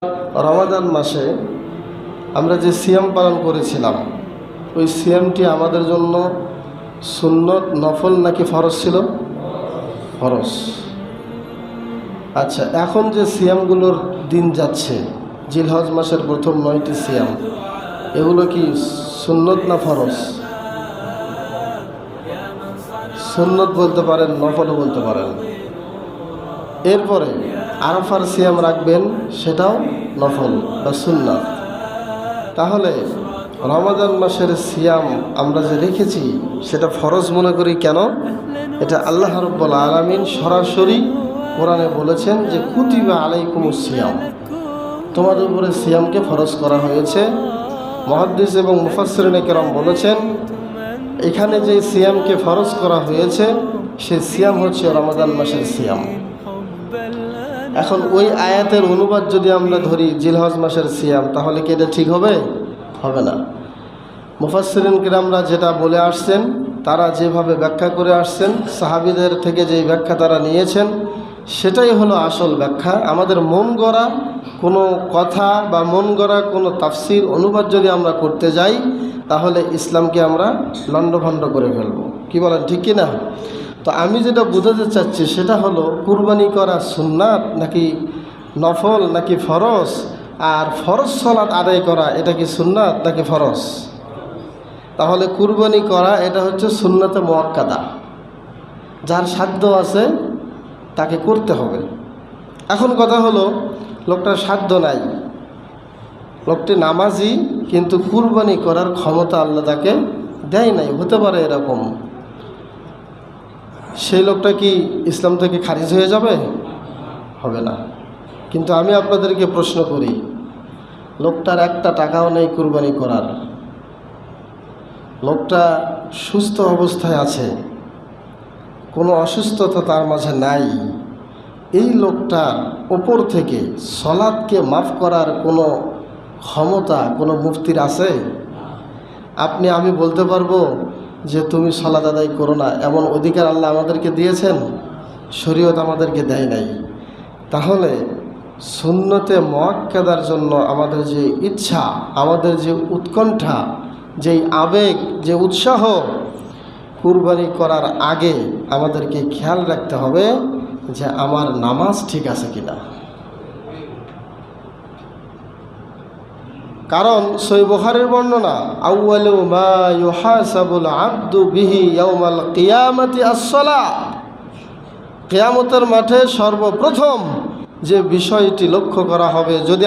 রমাদান মাসে আমরা যে সিয়াম পালন করেছিলাম, ওই সিয়ামটি আমাদের জন্য সুন্নত, নফল নাকি ফরজ ছিল? ফরজ। আচ্ছা, এখন যে সিয়ামগুলোর দিন যাচ্ছে, জিলহজ মাসের প্রথম 9টি সিয়াম, এগুলো কি সুন্নত না ফরজ? সুন্নত বলতে পারেন, নফলও বলতে পারেন। এরপরে আরাফার সিয়াম রাখবেন, সেটাও নফল বা সুন্নাত। তাহলে রমাদান মাসের সিয়াম আমরা যে রেখেছি সেটা ফরজ মনে করি কেন? এটা আল্লাহ রাব্বুল আলামিন সরাসরি কোরআনে বলেছেন যে কুতিবা আলাইকুমুস সিয়াম, তোমাদের উপরে সিয়ামকে ফরজ করা হয়েছে। মুহাদ্দিস এবং মুফাসসিরিনে কেরাম বলেছেন এখানে যে সিয়ামকে ফরজ করা হয়েছে সে সিয়াম হচ্ছে রমাদান মাসের সিয়াম। এখন ওই আয়াতের অনুবাদ যদি আমরা ধরি জিলহজ মাসের সিয়াম, তাহলে কি এটা ঠিক হবে? হবে না। মুফাসসিরিন কিরামরা যেটা বলে আসছেন, তারা যেভাবে ব্যাখ্যা করে আসছেন, সাহাবীদের থেকে যেই ব্যাখ্যা তারা নিয়েছেন, সেটাই হলো আসল ব্যাখ্যা। আমাদের মন গড়া কোনো কথা বা মন গড়া কোনো তাফসির অনুবাদ যদি আমরা করতে যাই, তাহলে ইসলামকে আমরা লণ্ডভণ্ড করে ফেলব। কি বলেন, ঠিক কি না? তো আমি যেটা বোঝাতে চাচ্ছি সেটা হলো কুরবানি করা সুন্নাত নাকি নফল নাকি ফরজ, আর ফরজ সালাত আদায় করা এটা কি সুন্নাত নাকি ফরজ? তাহলে কুরবানি করা এটা হচ্ছে সুন্নাতে মুআক্কাদা, যার সাধ্য আছে তাকে করতে হবে। এখন কথা হলো লোকটার সাধ্য নাই, লোকটি নামাজি কিন্তু কুরবানি করার ক্ষমতা আল্লাহ তাকে দেয় নাই, হতে পারে এরকম। সেই লোকটা কি ইসলাম থেকে খারিজ হয়ে যাবে? হবে না। কিন্তু আমি আপনাদেরকে প্রশ্ন করি, লোকটার একটা টাকাও নেই কুরবানি করার, লোকটা সুস্থ অবস্থায় আছে, কোনো অসুস্থতা তার মাঝে নাই, এই লোকটার ওপর থেকে সলাৎকে মাফ করার কোনো ক্ষমতা কোনো মুফতির আছে? আমি বলতে পারবো যে তুমি সলাত আদায় করো না, এমন অধিকার আল্লাহ আমাদেরকে দিয়েছেন? শরীয়ত আমাদেরকে দেয় নাই। তাহলে সুন্নতে মুআক্কাদার জন্য আমাদের যে ইচ্ছা, আমাদের যে উৎকণ্ঠা, যেই আবেগ, যে উৎসাহ, কুরবানি করার আগে আমাদেরকে খেয়াল রাখতে হবে যে আমার নামাজ ঠিক আছে কিনা। কারণ সহিহ বুখারীর বর্ণনা, আউয়ালু মা ইউহাসাবুল আবদু বিহি ইয়াউমাল কিয়ামাতি আস-সালাহ, কিয়ামতের মাঠে সর্বপ্রথম যে বিষয়টি লক্ষ্য করা হবে, যদি